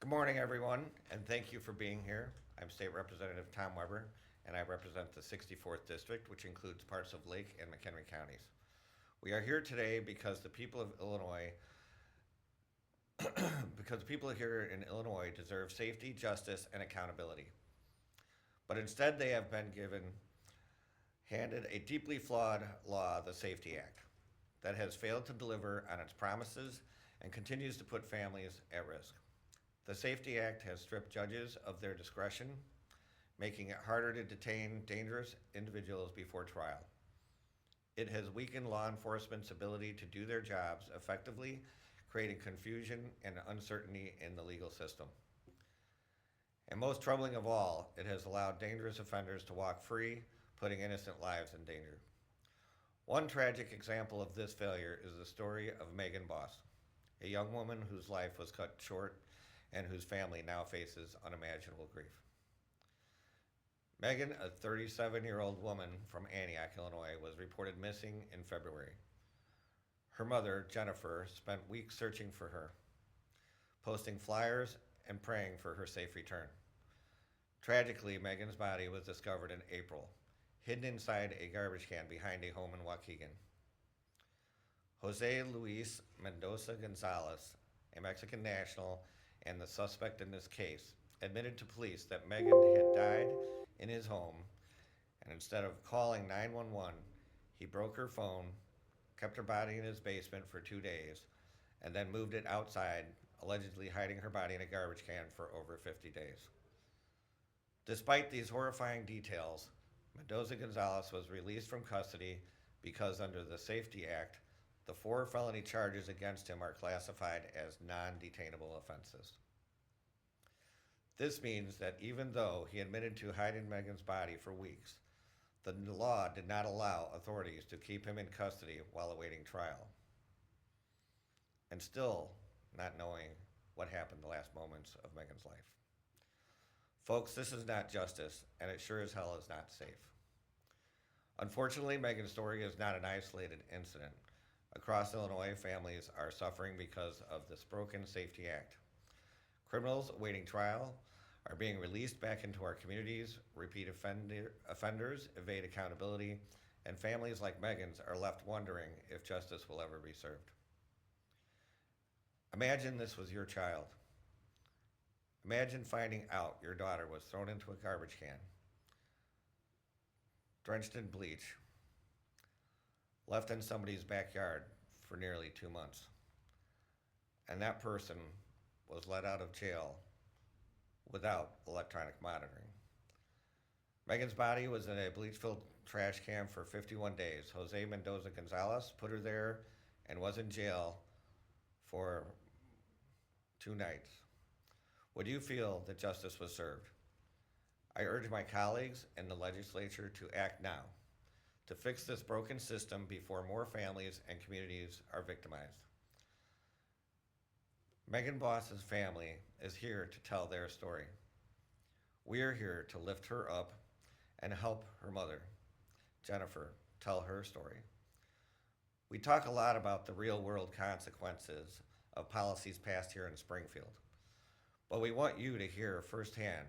Good morning, everyone, and thank you for being here. I'm State Representative Tom Weber, and I represent the 64th District, which includes parts of Lake and McHenry counties. We are here today because the people of Illinois, because the people here in Illinois deserve safety, justice, and accountability. But instead, they have been handed a deeply flawed law, the Safety Act, that has failed to deliver on its promises and continues to put families at risk. The Safety Act has stripped judges of their discretion, making it harder to detain dangerous individuals before trial. It has weakened law enforcement's ability to do their jobs effectively, creating confusion and uncertainty in the legal system. And most troubling of all, it has allowed dangerous offenders to walk free, putting innocent lives in danger. One tragic example of this failure is the story of Megan Bos, a young woman whose life was cut short and whose family now faces unimaginable grief. Megan, a 37-year-old woman from Antioch, Illinois, was reported missing in February. Her mother, Jennifer, spent weeks searching for her, posting flyers and praying for her safe return. Tragically, Megan's body was discovered in April, hidden inside a garbage can behind a home in Waukegan. Jose Luis Mendoza-Gonzalez, a Mexican national and the suspect in this case, admitted to police that Megan had died in his home, and instead of calling 911, he broke her phone, kept her body in his basement for 2 days, and then moved it outside, allegedly hiding her body in a garbage can for over 50 days. Despite these horrifying details, Mendoza-Gonzalez was released from custody because under the Safety Act, the 4 felony charges against him are classified as non-detainable offenses. This means that even though he admitted to hiding Megan's body for weeks, the law did not allow authorities to keep him in custody while awaiting trial. And still not knowing what happened the last moments of Megan's life. Folks, this is not justice, and it sure as hell is not safe. Unfortunately, Megan's story is not an isolated incident. Across Illinois, families are suffering because of this broken Safety Act. Criminals awaiting trial are being released back into our communities, repeat offenders evade accountability, and families like Megan's are left wondering if justice will ever be served. Imagine this was your child. Imagine finding out your daughter was thrown into a garbage can, drenched in bleach, left in somebody's backyard for nearly 2 months. And that person was let out of jail without electronic monitoring. Megan's body was in a bleach-filled trash can for 51 days. Jose Mendoza-Gonzalez put her there and was in jail for 2 nights. Would you feel that justice was served? I urge my colleagues in the legislature to act now, to fix this broken system before more families and communities are victimized. Megan Bos's family is here to tell their story. We are here to lift her up and help her mother, Jennifer, tell her story. We talk a lot about the real-world consequences of policies passed here in Springfield, but we want you to hear firsthand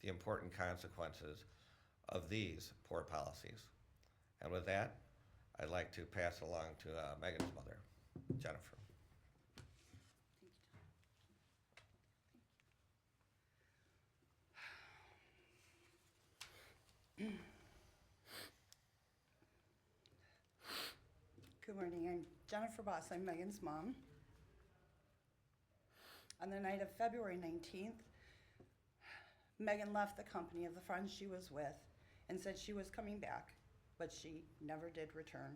the important consequences of these poor policies. And with that, I'd like to pass it along to Megan's mother, Jennifer. Good morning, I'm Jennifer Bos, I'm Megan's mom. On the night of February 19th, Megan left the company of the friend she was with and said she was coming back, but she never did return.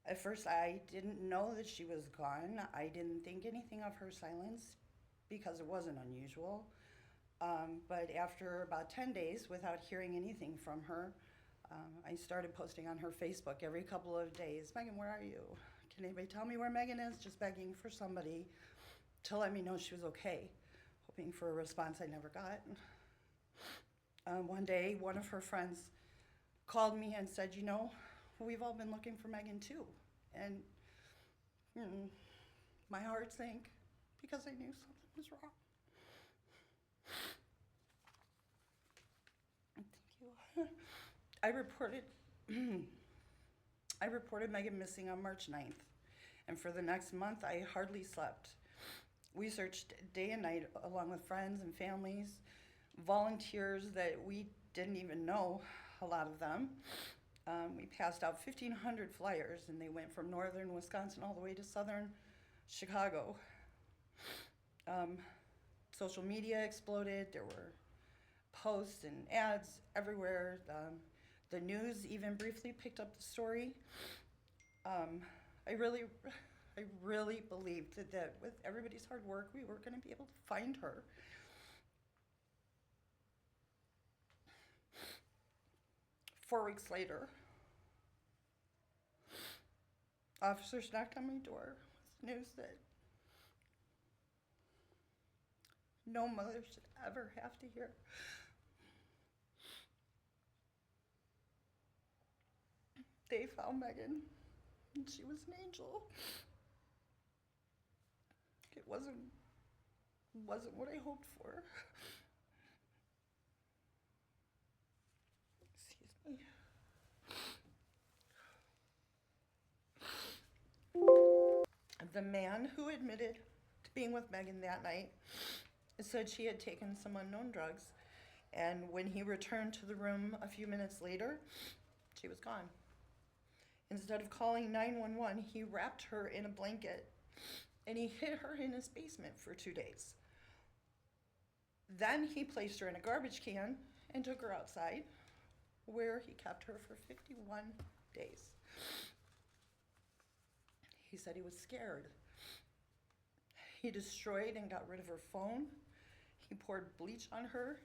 At first, I didn't know that she was gone. I didn't think anything of her silence because it wasn't unusual. But after about 10 days without hearing anything from her, I started posting on her Facebook every couple of days, Megan, where are you? Can anybody tell me where Megan is? Just begging for somebody to let me know she was okay, hoping for a response I never got. One day, one of her friends called me and said, you know, we've all been looking for Megan too. And my heart sank because I knew something was wrong. Thank you. I reported Megan missing on March 9th, and for the next month, I hardly slept. We searched day and night along with friends and families, volunteers that we didn't even know, a lot of them. We passed out 1,500 flyers, and they went from northern Wisconsin all the way to southern Chicago. Social media exploded. There were posts and ads everywhere. The news even briefly picked up the story. I really believed that with everybody's hard work, we were going to be able to find her. Four weeks later, officers knocked on my door with news that no mother should ever have to hear. They found Megan, and she was an angel. It wasn't what I hoped for. Excuse me. The man who admitted to being with Megan that night said she had taken some unknown drugs, and when he returned to the room a few minutes later, she was gone. Instead of calling 911, he wrapped her in a blanket and he hid her in his basement for 2 days. Then he placed her in a garbage can and took her outside, where he kept her for 51 days. He said he was scared. He destroyed and got rid of her phone. He poured bleach on her.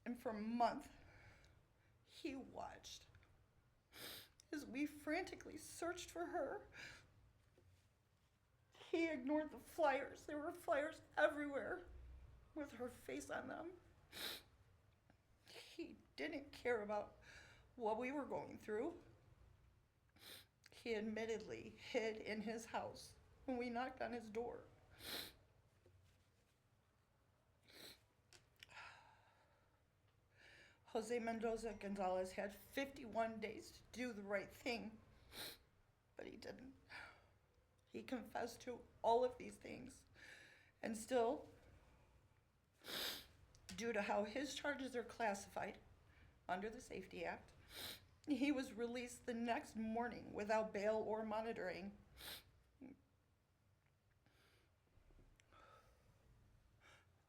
And for a month, he watched as we frantically searched for her. He ignored the flyers. There were flyers everywhere with her face on them. He didn't care about what we were going through. He admittedly hid in his house when we knocked on his door. Luis Mendoza-Gonzalez had 51 days to do the right thing, but he didn't. He confessed to all of these things, and still, due to how his charges are classified under the Safety Act, he was released the next morning without bail or monitoring.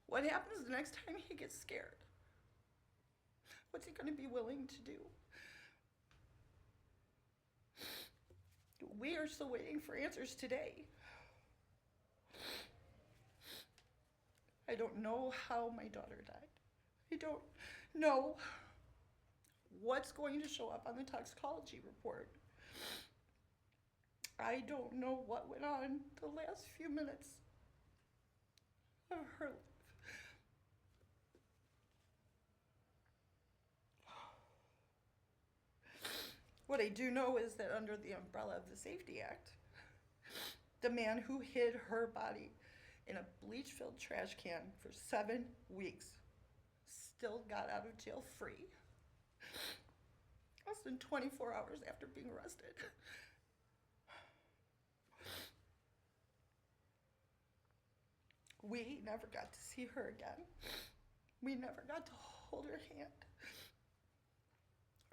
What happens the next time he gets scared? What's he going to be willing to do? We are still waiting for answers today. I don't know how my daughter died. I don't know what's going to show up on the toxicology report. I don't know what went on the last few minutes of her life. What I do know is that under the umbrella of the Safety Act, the man who hid her body in a bleach-filled trash can for 7 weeks still got out of jail free, less than 24 hours after being arrested. We never got to see her again. We never got to hold her hand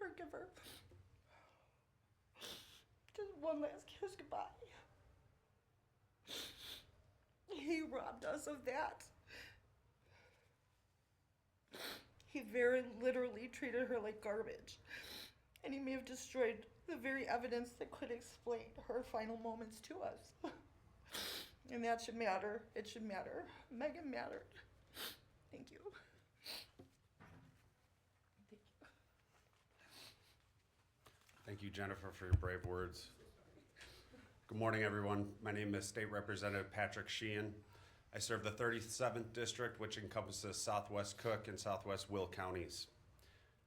or give her just one last kiss goodbye. He robbed us of that. He very literally treated her like garbage. And he may have destroyed the very evidence that could explain her final moments to us. And that should matter. It should matter. Megan mattered. Thank you. Thank you, Jennifer, for your brave words. Good morning, everyone. My name is State Representative Patrick Sheehan. I serve the 37th District, which encompasses Southwest Cook and Southwest Will counties.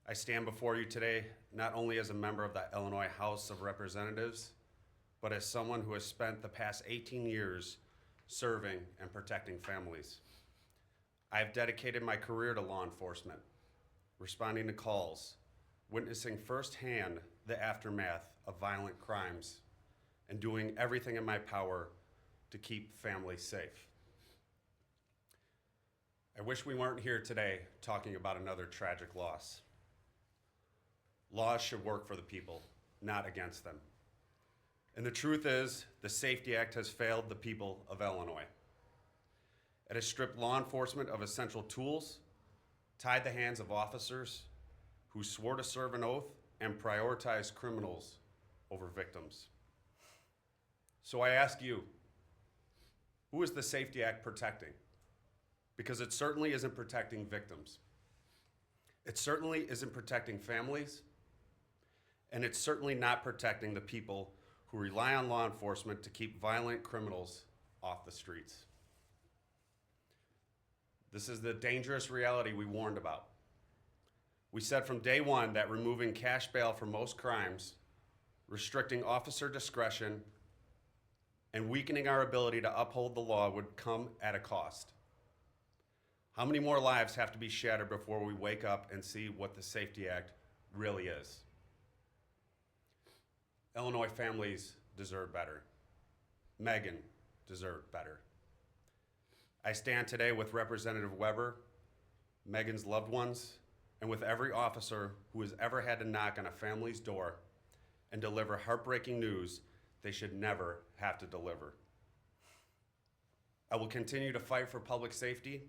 I stand before you today not only as a member of the Illinois House of Representatives, but as someone who has spent the past 18 years serving and protecting families. I have dedicated my career to law enforcement, responding to calls, witnessing firsthand the aftermath of violent crimes, and doing everything in my power to keep families safe. I wish we weren't here today talking about another tragic loss. Laws should work for the people, not against them. And the truth is, the SAFETY Act has failed the people of Illinois. It has stripped law enforcement of essential tools, tied the hands of officers who swore to serve an oath, and prioritized criminals over victims. So I ask you, who is the SAFETY Act protecting? Because it certainly isn't protecting victims. It certainly isn't protecting families, and it's certainly not protecting the people who rely on law enforcement to keep violent criminals off the streets. This is the dangerous reality we warned about. We said from day one that removing cash bail for most crimes, restricting officer discretion, and weakening our ability to uphold the law would come at a cost. How many more lives have to be shattered before we wake up and see what the SAFETY Act really is? Illinois families deserve better. Megan deserved better. I stand today with Representative Weber, Megan's loved ones, and with every officer who has ever had to knock on a family's door and deliver heartbreaking news they should never have to deliver. I will continue to fight for public safety.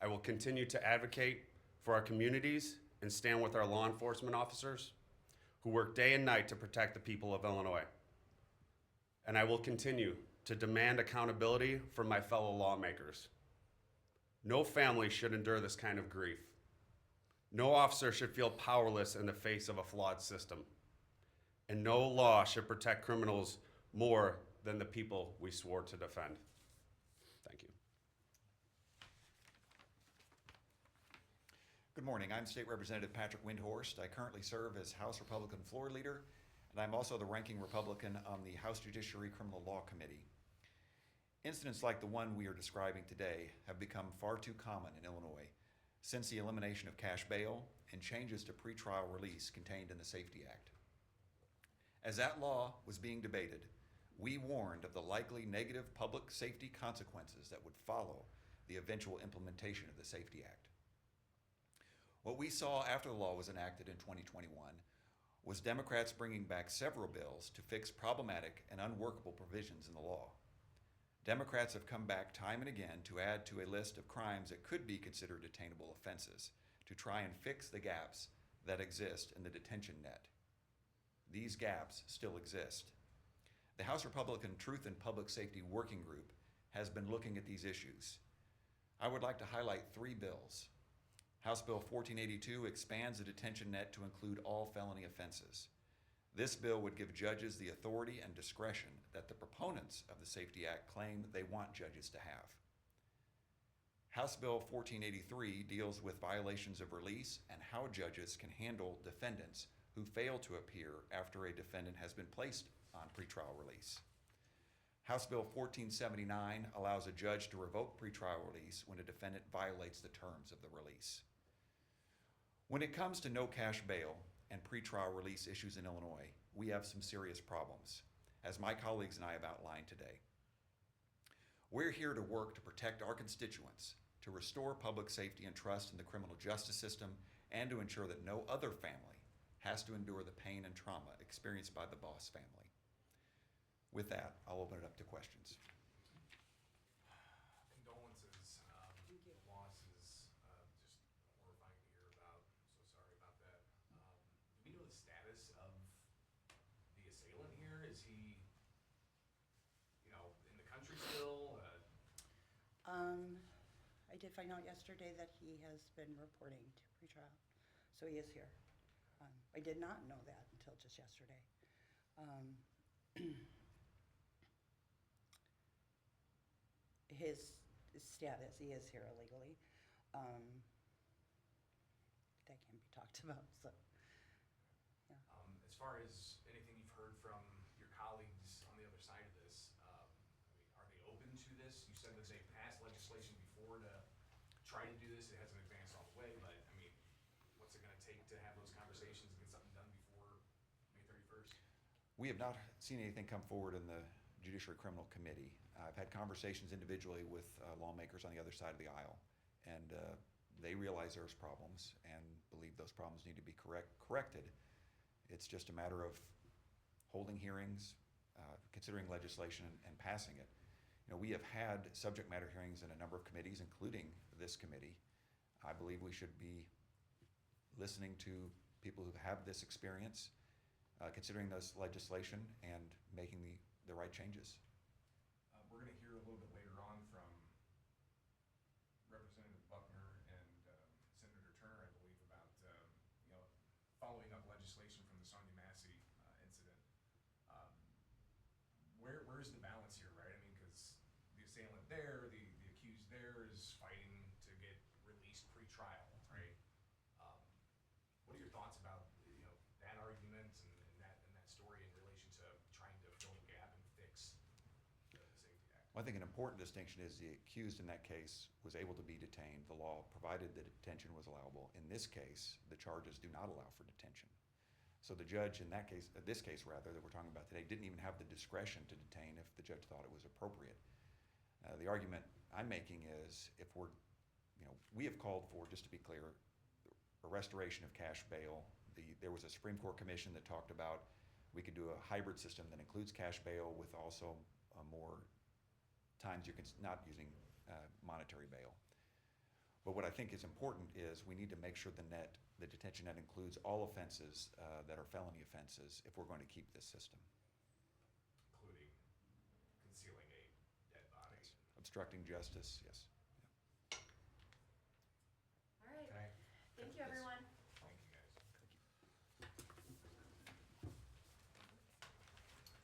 I will continue to advocate for our communities and stand with our law enforcement officers who work day and night to protect the people of Illinois. And I will continue to demand accountability from my fellow lawmakers. No family should endure this kind of grief. No officer should feel powerless in the face of a flawed system. And no law should protect criminals more than the people we swore to defend. Thank you. Good morning. I'm State Representative Patrick Windhorst. I currently serve as House Republican Floor Leader, and I'm also the ranking Republican on the House Judiciary Criminal Law Committee. Incidents like the one we are describing today have become far too common in Illinois since the elimination of cash bail and changes to pretrial release contained in the SAFETY Act. As that law was being debated, we warned of the likely negative public safety consequences that would follow the eventual implementation of the SAFETY Act. What we saw after the law was enacted in 2021 was Democrats bringing back several bills to fix problematic and unworkable provisions in the law. Democrats have come back time and again to add to a list of crimes that could be considered detainable offenses to try and fix the gaps that exist in the detention net. These gaps still exist. The House Republican Truth and Public Safety Working Group has been looking at these issues. I would like to highlight 3 bills. House Bill 1482 expands the detention net to include all felony offenses. This bill would give judges the authority and discretion that the proponents of the SAFETY Act claim they want judges to have. House Bill 1483 deals with violations of release and how judges can handle defendants who fail to appear after a defendant has been placed on pretrial release. House Bill 1479 allows a judge to revoke pretrial release when a defendant violates the terms of the release. When it comes to no cash bail and pretrial release issues in Illinois, we have some serious problems, as my colleagues and I have outlined today. We're here to work to protect our constituents, to restore public safety and trust in the criminal justice system, and to ensure that no other family has to endure the pain and trauma experienced by the Bos family. With that, I'll open it up to questions. Condolences. The loss is just horrifying to hear about. So sorry about that. Do we know the status of the assailant here? Is he, in the country still? I did find out yesterday that he has been reporting to pretrial, so he is here. I did not know that until just yesterday. His status, he is here illegally. That can't be talked about, so, yeah. As far as anything you've heard from your colleagues this? You said that they passed legislation before to try to do this. It hasn't advanced all the way, but I mean, what's it gonna take to have those conversations and get something done before May 31st? We have not seen anything come forward in the Judiciary Criminal Committee. I've had conversations individually with lawmakers on the other side of the aisle, and they realize there's problems and believe those problems need to be corrected. It's just a matter of holding hearings, considering legislation, and passing it. You know, we have had subject matter hearings in a number of committees, including this committee. I believe we should be listening to people who have this experience, considering this legislation, and making the right changes. We're gonna hear a little bit later on from Representative Buckner and Senator Turner, I believe, about, you know, following up legislation from the Sonia Massey incident. Where's the balance here, right? I mean, because the assailant there, the accused there is fighting to get released pre-trial, right? What are your thoughts about, you know, that argument and that story in relation to trying to fill the gap and fix the Safety Act? Well, I think an important distinction is the accused in that case was able to be detained. The law provided that detention was allowable. In this case, the charges do not allow for detention. So the judge in that case, this case rather, that we're talking about today, didn't even have the discretion to detain if the judge thought it was appropriate. The argument I'm making is if we're, you know, we have called for, just to be clear, a restoration of cash bail. There was a Supreme Court commission that talked about we could do a hybrid system that includes cash bail with also more times you can not using monetary bail. But what I think is important is we need to make sure the detention net includes all offenses that are felony offenses if we're going to keep this system. Including concealing a dead body. Obstructing justice, yes.